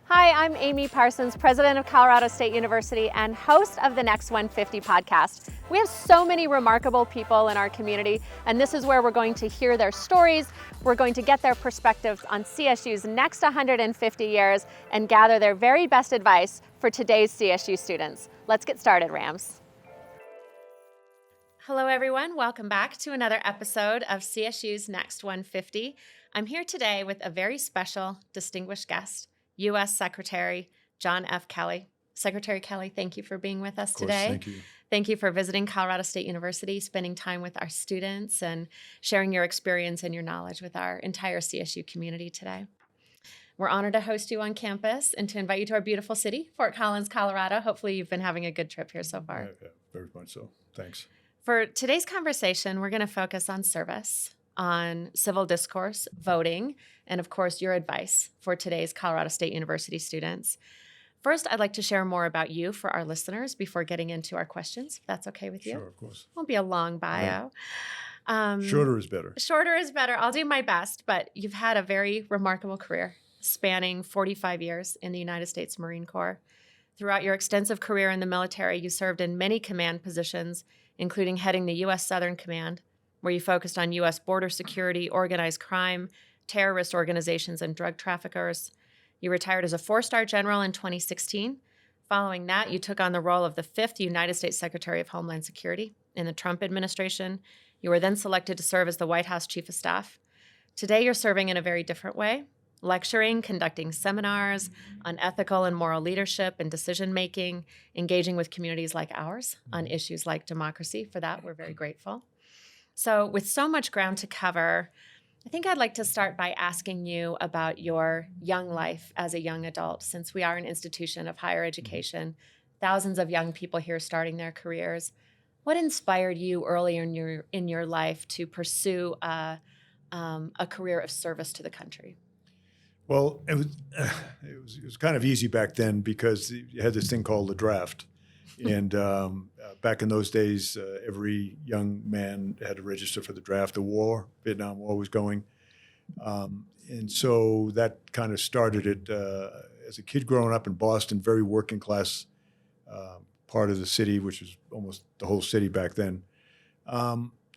Hi, I'm Amy Parsons, president of Colorado State University and host of the Next 150 podcast. We have so many remarkable people in our community, and this is where we're going to hear their stories. We're going to get their perspectives on CSU's next 150 years and gather their very best advice for today's CSU students. Let's get started, Rams. Hello, everyone. Welcome back to another episode of CSU's Next 150. I'm here today with a very special, distinguished guest, U.S. Secretary John F. Kelly. Secretary Kelly, thank you for being with us today. Thank you. Thank you for visiting Colorado State University, spending time with our students, and sharing your experience and your knowledge with our entire CSU community today. We're honored to host you on campus and to invite you to our beautiful city, Fort Collins, Colorado. Hopefully you've been having a good trip here so far. Yeah, very much so. Thanks. For today's conversation, we're going to focus on service, on civil discourse, voting, and of course, your advice for today's Colorado State University students. First, I'd like to share more about you for our listeners before getting into our questions, if that's okay with you. Sure, of course. Won't be a long bio. Shorter is better. Shorter is better. I'll do my best, but you've had a very remarkable career spanning 45 years in the United States Marine Corps. Throughout your extensive career in the military, you served in many command positions, including heading the U.S. Southern Command, where you focused on U.S. border security, organized crime, terrorist organizations, and drug traffickers. You retired as a 4-star general in 2016. Following that, you took on the role of the 5th United States Secretary of Homeland Security in the Trump administration. You were then selected to serve as the White House Chief of Staff. Today, you're serving in a very different way, lecturing, conducting seminars on ethical and moral leadership and decision-making, engaging with communities like ours on issues like democracy. For that, we're very grateful. So with so much ground to cover, I think I'd like to start by asking you about your young life as a young adult, since we are an institution of higher education, thousands of young people here starting their careers. What inspired you earlier in your life to pursue a career of service to the country? Well, it was kind of easy back then because you had this thing called the draft. And back in those days, every young man had to register for the draft. The Vietnam War was going. And so that kind of started it. As a kid growing up in Boston, very working class part of the city, which was almost the whole city back then.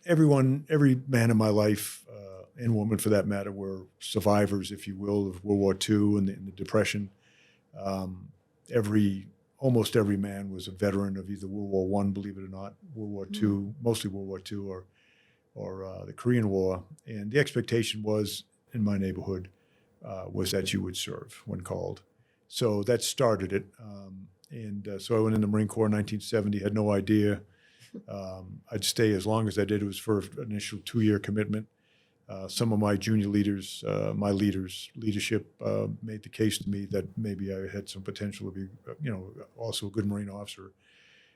Every man in my life, and woman for that matter, were survivors, if you will, of World War II and the Depression. Almost every man was a veteran of either World War I, believe it or not, World War II, mostly World War II, or the Korean War. And the expectation was, in my neighborhood, was that you would serve when called. So that started it. So I went in the Marine Corps in 1970, had no idea I'd stay as long as I did. It was for an initial 2-year commitment. Some of my junior leaders, leadership made the case to me that maybe I had some potential to be, also a good Marine officer.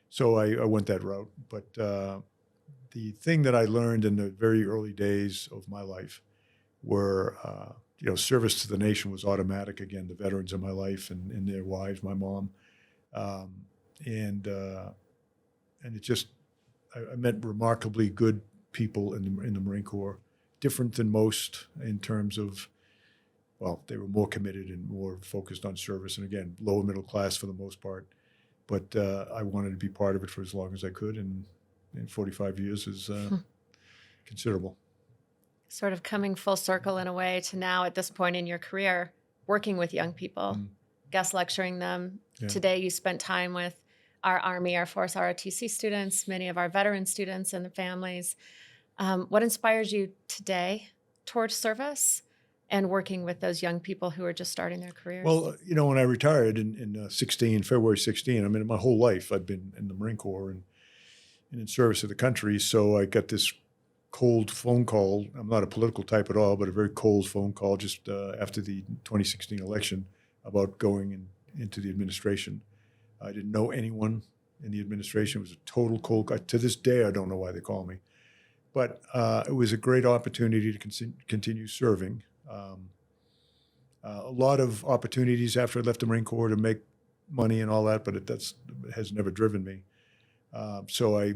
So I went that route. But the thing that I learned in the very early days of my life were, service to the nation was automatic. Again, the veterans in my life and their wives, my mom, and it just, I met remarkably good people in the Marine Corps. Different than most in terms of, they were more committed and more focused on service. And again, lower middle class for the most part. But I wanted to be part of it for as long as I could. And 45 years is considerable. Sort of coming full circle in a way to now at this point in your career, working with young people, guest lecturing them. Yeah. Today you spent time with our Army, Air Force, ROTC students, many of our veteran students and their families. What inspires you today towards service and working with those young people who are just starting their careers? Well, when I retired in February 16, I mean, my whole life I'd been in the Marine Corps and in service of the country. So I got this cold phone call. I'm not a political type at all, but a very cold phone call just after the 2016 election about going into the administration. I didn't know anyone in the administration. It was a total cold call. To this day, I don't know why they call me. But it was a great opportunity to continue serving. A lot of opportunities after I left the Marine Corps to make money and all that, but it has never driven me. So I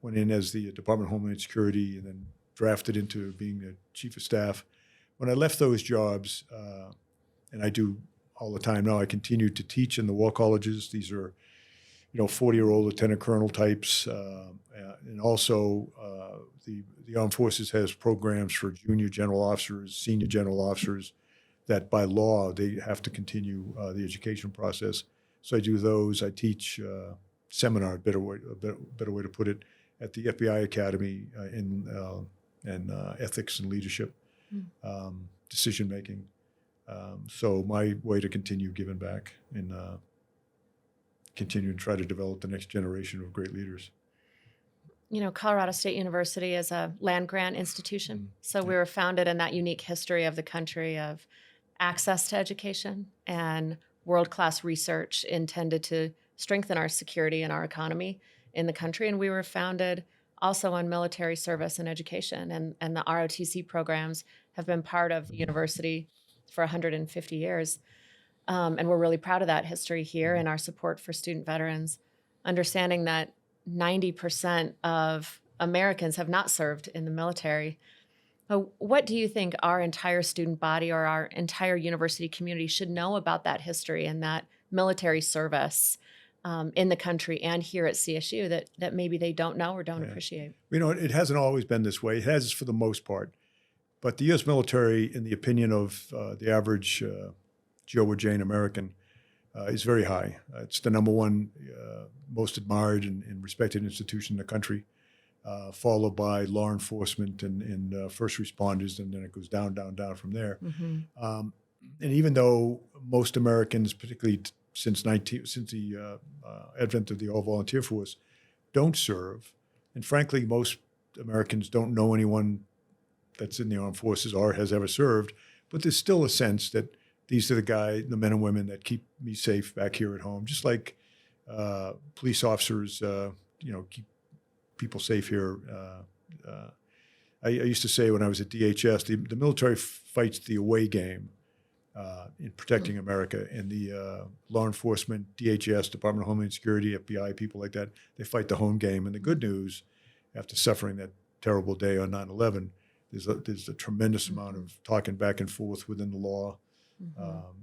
went in as the Department of Homeland Security and then drafted into being the Chief of Staff. When I left those jobs, and I do all the time now. I continue to teach in the war colleges. These are, 40-year-old lieutenant colonel types, and also the Armed Forces has programs for junior general officers, senior general officers, that by law they have to continue the education process. So I do those. I teach seminar, better way to put it, at the FBI Academy in ethics and leadership, decision making. So my way to continue giving back and continue and try to develop the next generation of great leaders. Colorado State University is a land grant institution. So we were founded in that unique history of the country of access to education and world-class research intended to strengthen our security and our economy in the country. And we were founded also on military service and education. And the ROTC programs have been part of the university for 150 years. And we're really proud of that history here and our support for student veterans, understanding that 90% of Americans have not served in the military. What do you think our entire student body or our entire university community should know about that history and that military service in the country and here at CSU that maybe they don't know or don't appreciate? It hasn't always been this way. It has for the most part. But the U.S. military, in the opinion of the average Joe or Jane American, is very high. It's the number one most admired and respected institution in the country, followed by law enforcement and first responders, and then it goes down from there. And even though most Americans, particularly since the advent of the all-volunteer force, don't serve, and frankly, most Americans don't know anyone that's in the armed forces or has ever served, but there's still a sense that these are the men and women that keep me safe back here at home, just like police officers, keep people safe here. I used to say when I was at DHS, the military fights the away game in protecting America, and the law enforcement, DHS, Department of Homeland Security, FBI, people like that, they fight the home game. And the good news, after suffering that terrible day on 9/11, there's a tremendous amount of talking back and forth within the law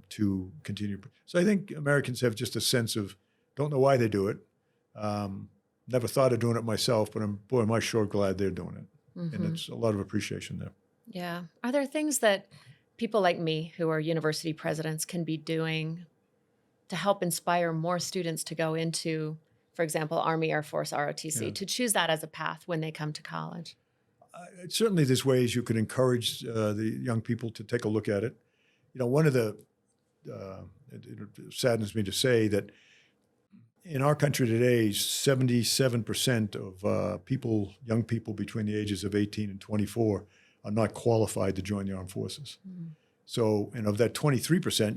to continue. So I think Americans have just a sense of, don't know why they do it. Never thought of doing it myself, but am I sure glad they're doing it. And it's a lot of appreciation there. Yeah. Are there things that people like me who are university presidents can be doing to help inspire more students to go into, for example, Army, Air Force, ROTC, to choose that as a path when they come to college? Certainly there's ways you could encourage the young people to take a look at it. One of the, it saddens me to say that in our country today, 77% of young people between the ages of 18 and 24 are not qualified to join the armed forces. So, and of that 23%,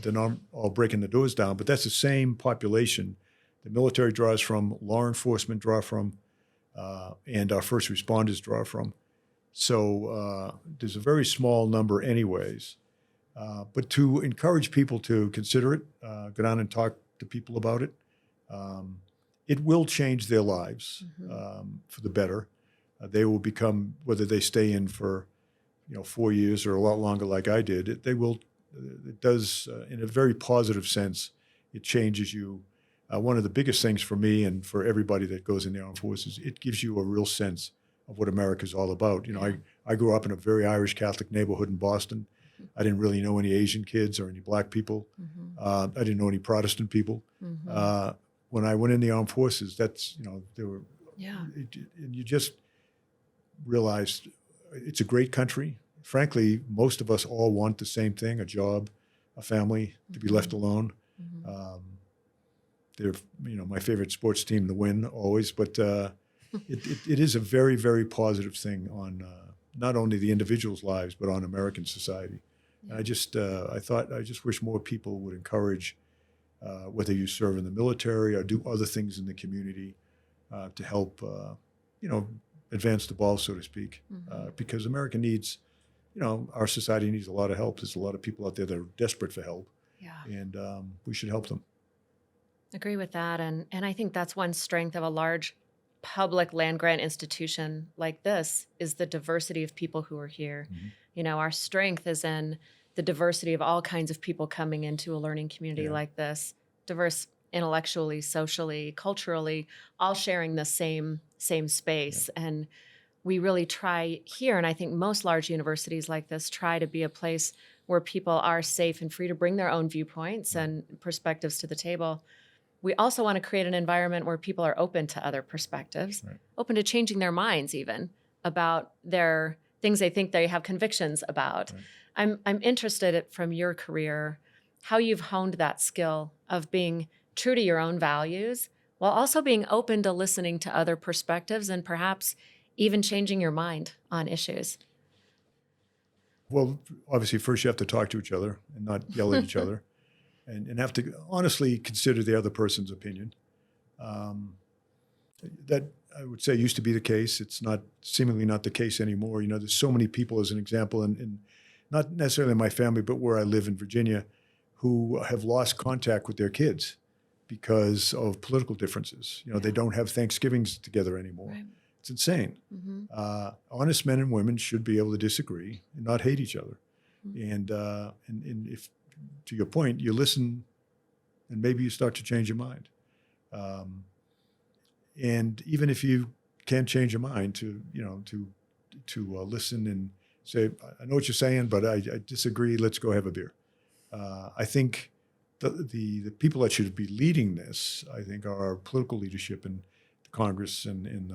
they're not all breaking the doors down, but that's the same population the military draws from, law enforcement draw from, and our first responders draw from. So there's a very small number anyways. But to encourage people to consider it, go down and talk to people about it, it will change their lives for the better. They will become, whether they stay in for 4 years or a lot longer like I did, it does, in a very positive sense, it changes you. One of the biggest things for me and for everybody that goes in the armed forces, it gives you a real sense of what America's all about. I grew up in a very Irish Catholic neighborhood in Boston. I didn't really know any Asian kids or any black people. I didn't know any Protestant people. When I went in the armed forces, there were, and you just realized it's a great country. Frankly, most of us all want the same thing: a job, a family, to be left alone. They're, my favorite sports team to win always, but it is a very, very positive thing on not only the individual's lives, but on American society. And I just wish more people would encourage, whether you serve in the military or do other things in the community, to help, advance the ball, so to speak, because America needs, our society needs a lot of help. There's a lot of people out there that are desperate for help, and we should help them. Agree with that. And I think that's one strength of a large public land grant institution like this is the diversity of people who are here. Our strength is in the diversity of all kinds of people coming into a learning community like this, diverse intellectually, socially, culturally, all sharing the same space. And we really try here, and I think most large universities like this try to be a place where people are safe and free to bring their own viewpoints and perspectives to the table. We also want to create an environment where people are open to other perspectives, open to changing their minds even about their things they think they have convictions about. I'm interested from your career, how you've honed that skill of being true to your own values while also being open to listening to other perspectives and perhaps even changing your mind on issues. Well, obviously, first you have to talk to each other and not yell at each other, and have to honestly consider the other person's opinion. That, I would say, used to be the case. It's not seemingly not the case anymore. You know, there's so many people, as an example, in not necessarily my family, but where I live in Virginia, who have lost contact with their kids because of political differences. You know, they don't have Thanksgivings together anymore. Right. It's insane. Honest men and women should be able to disagree and not hate each other. And if, to your point, you listen, and maybe you start to change your mind. And even if you can't change your mind, to listen and say, I know what you're saying, but I disagree. Let's go have a beer. I think the people that should be leading this, I think, are our political leadership in Congress and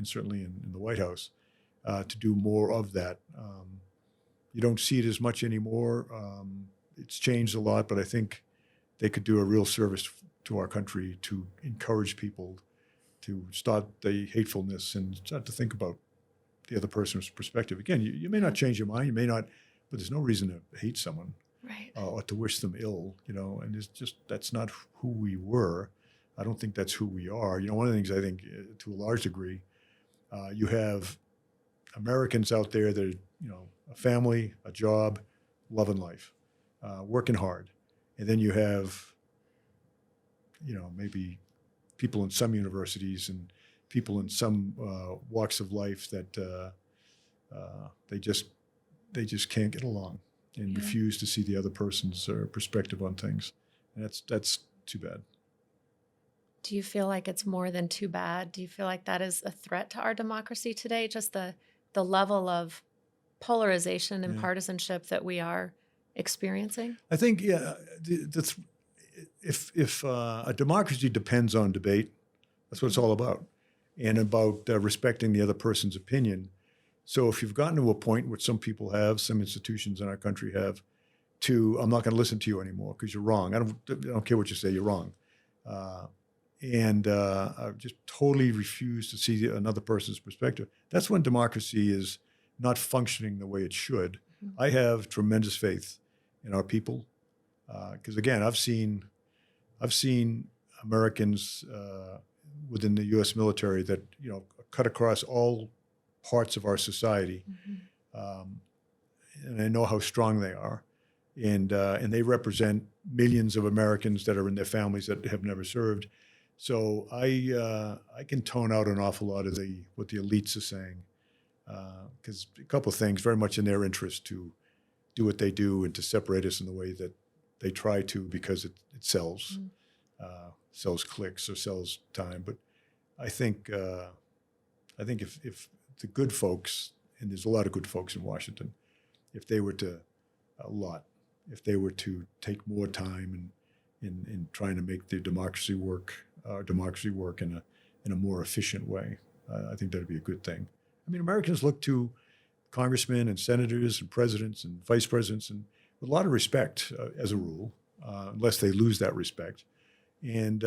certainly in the White House, to do more of that. You don't see it as much anymore. It's changed a lot, but I think they could do a real service to our country to encourage people to start the hatefulness and start to think about the other person's perspective. Again, you may not change your mind, you may not, but there's no reason to hate someone, or to wish them ill, and it's just, that's not who we were. I don't think that's who we are. One of the things I think, to a large degree, you have Americans out there that are, a family, a job, loving life, working hard. And then you have, maybe people in some universities and people in some walks of life that they just can't get along and refuse to see the other person's perspective on things. And that's too bad. Do you feel like it's more than too bad? Do you feel like that is a threat to our democracy today? Just the level of polarization and partisanship that we are experiencing? I think, if a democracy depends on debate, that's what it's all about, and about respecting the other person's opinion. So if you've gotten to a point, which some people have, some institutions in our country have, I'm not going to listen to you anymore because you're wrong. I don't care what you say, you're wrong. And I just totally refuse to see another person's perspective. That's when democracy is not functioning the way it should. I have tremendous faith in our people, because again, I've seen Americans within the U.S. military that cut across all parts of our society, and I know how strong they are, and they represent millions of Americans that are in their families that have never served. So I can tone out an awful lot of what the elites are saying, because a couple of things, very much in their interest to do what they do and to separate us in the way that they try to, because it sells, sells clicks or sells time. But I think if the good folks, and there's a lot of good folks in Washington, if they were to take more time in trying to make the democracy work in a more efficient way, I think that'd be a good thing. I mean, Americans look to congressmen and senators and presidents and vice presidents and with a lot of respect, as a rule, unless they lose that respect. And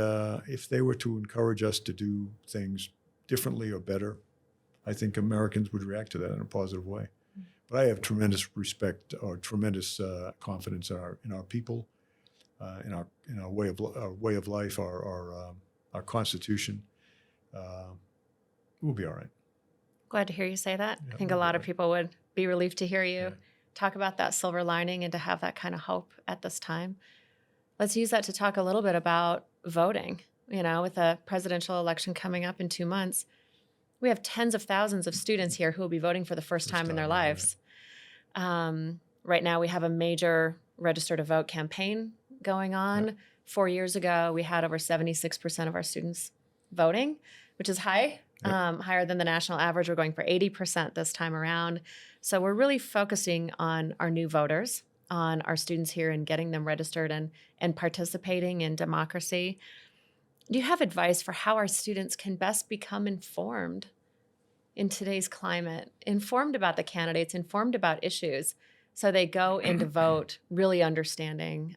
if they were to encourage us to do things differently or better, I think Americans would react to that in a positive way. But I have tremendous respect or tremendous confidence in our people, in our way of life, our Constitution. We'll be all right. Glad to hear you say that. Yeah, I think a lot of people would be relieved to hear you talk about that silver lining and to have that kind of hope at this time. Let's use that to talk a little bit about voting. With the presidential election coming up in 2 months, we have tens of thousands of students here who will be voting for the first time in their lives. Right now, we have a major register to vote campaign going on. Yep. 4 years ago, we had over 76% of our students voting, which is high, Yep. higher than the national average. We're going for 80% this time around. So we're really focusing on our new voters, on our students here and getting them registered and participating in democracy. Do you have advice for how our students can best become informed in today's climate, informed about the candidates, informed about issues, so they go in to vote really understanding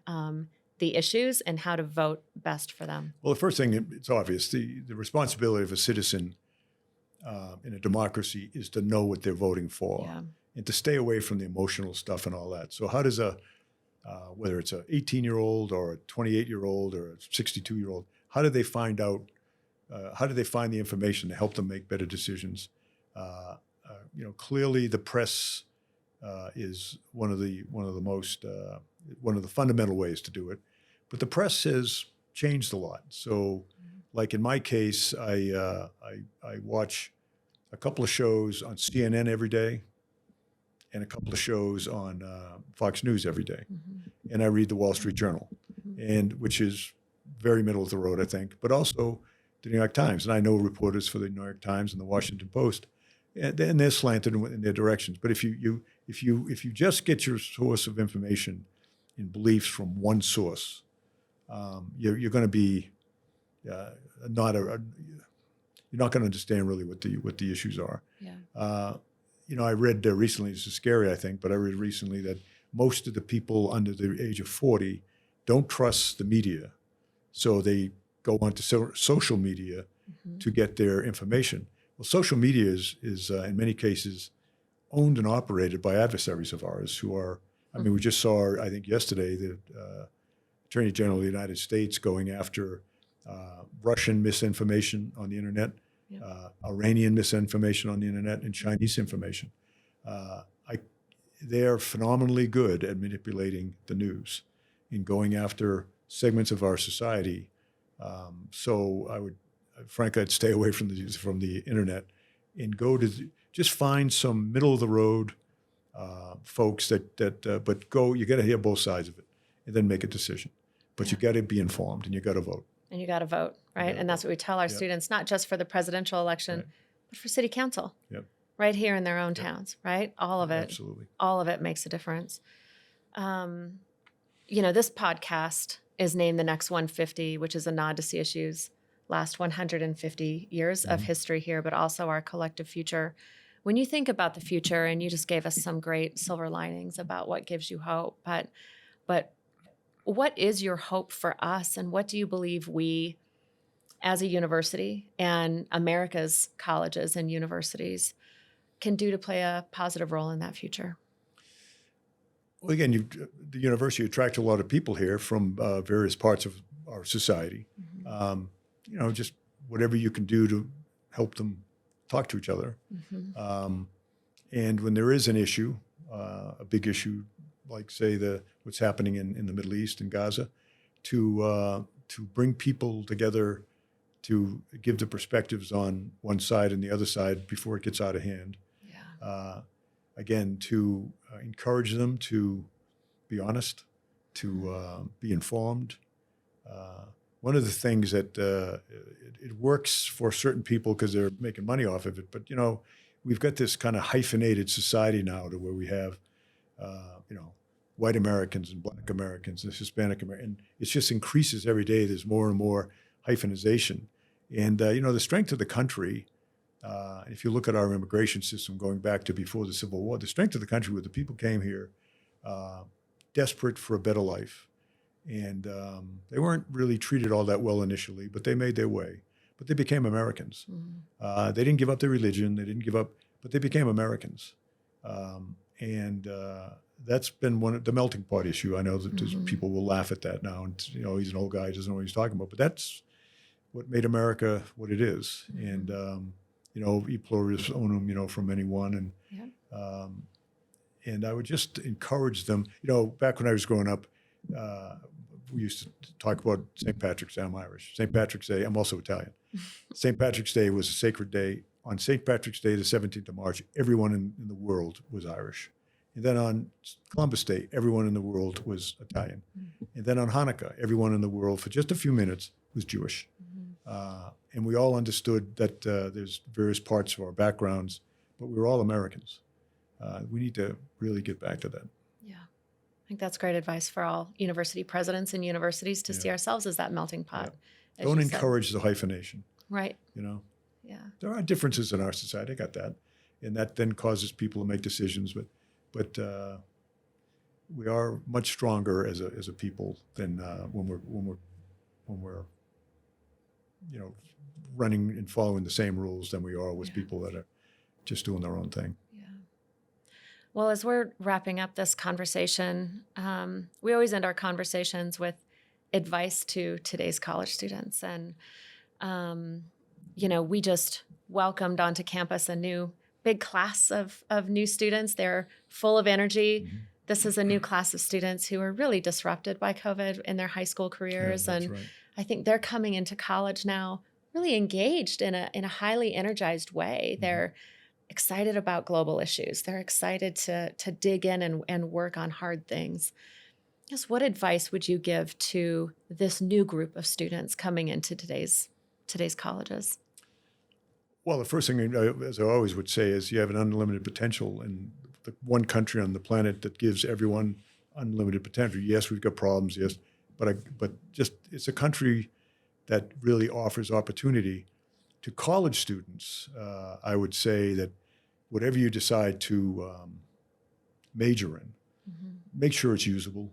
the issues and how to vote best for them? Well, the first thing, it's obvious, the responsibility of a citizen in a democracy is to know what they're voting for Yeah. and to stay away from the emotional stuff and all that. So how does whether it's an 18-year-old or a 28-year-old or a 62-year-old, how do they find out, how do they find the information to help them make better decisions? Clearly the press is one of the fundamental ways to do it. But the press has changed a lot. So, like in my case, I watch a couple of shows on CNN every day, and a couple of shows on Fox News every day, and I read the Wall Street Journal, and which is very middle of the road, I think, but also the New York Times, and I know reporters for the New York Times and the Washington Post, and they're slanted in their directions. But if you just get your source of information and beliefs from one source, you're going to be you're not going to understand really what the issues are. Yeah. I read recently, this is scary, I think, but I read recently that most of the people under the age of 40 don't trust the media, so they go onto social media to get their information. Well, social media is in many cases owned and operated by adversaries of ours who are, we just saw, I think yesterday, the Attorney General of the United States going after Russian misinformation on the internet, Iranian misinformation on the internet, and Chinese information. They're phenomenally good at manipulating the news and going after segments of our society. So I'd stay away from the internet and go to just find some middle of the road folks but you got to hear both sides of it and then make a decision. But you got to be informed and you got to vote. And you got to vote, right? And that's what we tell our students, not just for the presidential election, but for city council, right here in their own towns, right? All of it. Absolutely. All of it makes a difference. This podcast is named The Next 150, which is a nod to CSU's last 150 years of history here, but also our collective future. When you think about the future, and you just gave us some great silver linings about what gives you hope, but what is your hope for us, and what do you believe we, as a university and America's colleges and universities, can do to play a positive role in that future? Well, again, the university attracts a lot of people here from various parts of our society. Just whatever you can do to help them talk to each other. And when there is an issue, a big issue, like say what's happening in the Middle East and Gaza, to bring people together, to give the perspectives on one side and the other side before it gets out of hand. Again, to encourage them to be honest, to be informed. One of the things that it works for certain people because they're making money off of it, but we've got this kind of hyphenated society now to where we have white Americans and black Americans and Hispanic Americans, and it just increases every day. There's more and more hyphenization, and the strength of the country. If you look at our immigration system going back to before the Civil War, the strength of the country where the people came here desperate for a better life. And they weren't really treated all that well initially, but they made their way. But they became Americans. They didn't give up their religion. They didn't give up, but they became Americans. And that's been the melting pot issue. I know that people will laugh at that now. And, he's an old guy, he doesn't know what he's talking about. But that's what made America what it is. And, e pluribus unum, from anyone. And I would just encourage them. Back when I was growing up, we used to talk about St. Patrick's Day. I'm Irish. St. Patrick's Day, I'm also Italian. St. Patrick's Day was a sacred day. On St. Patrick's Day, the 17th of March, everyone in the world was Irish. And then on Columbus Day, everyone in the world was Italian. And then on Hanukkah, everyone in the world for just a few minutes was Jewish. And we all understood that there's various parts of our backgrounds, but we were all Americans. We need to really get back to that. Yeah. I think that's great advice for all university presidents and universities to see ourselves as that melting pot. as Don't you said. encourage the hyphenation, Right. you know. Yeah. There are differences in our society. I got that. And that then causes people to make decisions. But we are much stronger as a people than when we're running and following the same rules than we are with people that are just doing their own thing. Yeah. Well, as we're wrapping up this conversation, we always end our conversations with advice to today's college students. And, we just welcomed onto campus a new big class of new students. They're full of energy. Mm-hmm. This is a new class of students who are really disrupted by COVID in their high school careers. Yeah, that's and right. I think they're coming into college now really engaged in a highly energized way. Mm-hmm. They're excited about global issues. They're excited to dig in and work on hard things. Just what advice would you give to this new group of students coming into today's colleges? Well, the first thing, as I always would say, is you have an unlimited potential, and the one country on the planet that gives everyone unlimited potential. Yes, we've got problems. Yes, but just it's a country that really offers opportunity to college students. I would say that whatever you decide to major in, mm-hmm. make sure it's usable.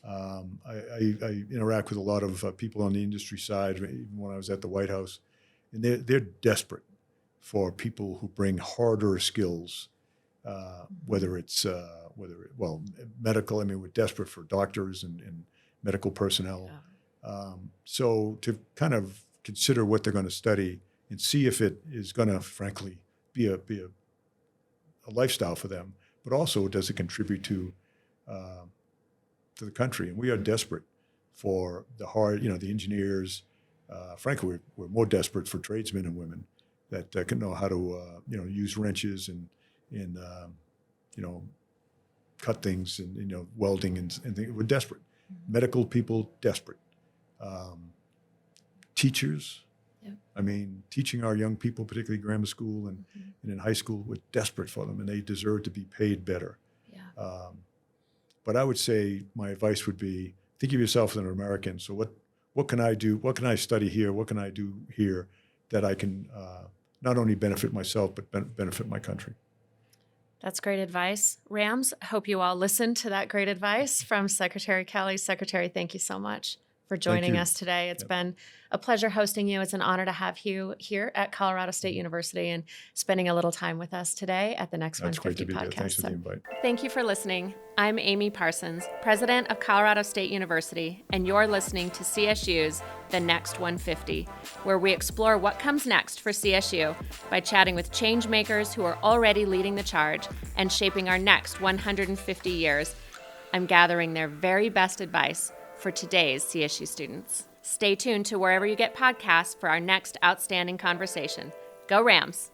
I interact with a lot of people on the industry side, even when I was at the White House, and they're desperate for people who bring harder skills, whether it's medical. I mean, we're desperate for doctors and medical personnel. Yeah. So to kind of consider what they're going to study and see if it is going to, frankly, be a lifestyle for them, but also does it contribute to the country? And we are desperate for the engineers. Frankly, we're more desperate for tradesmen and women that can know how to use wrenches and cut things and welding and things. We're desperate. Mm-hmm. Medical people, desperate. Teachers. Yep. I mean, teaching our young people, particularly grammar school and in high school, we're desperate for them, and they deserve to be paid better. Yeah. But I would say my advice would be, think of yourself as an American. So what can I do? What can I study here? What can I do here that I can not only benefit myself, but benefit my country? That's great advice. Rams, hope you all listened to that great advice from Secretary Kelly. Secretary, thank you so much for joining us today. It's been a pleasure hosting you. It's an honor to have you here at Colorado State University and spending a little time with us today at the Next 150 podcast. There. Thanks for the invite. Thank you for listening. I'm Amy Parsons, president of Colorado State University, and you're listening to CSU's The Next 150, where we explore what comes next for CSU by chatting with change makers who are already leading the charge and shaping our next 150 years. I'm gathering their very best advice for today's CSU students. Stay tuned to wherever you get podcasts for our next outstanding conversation. Go Rams!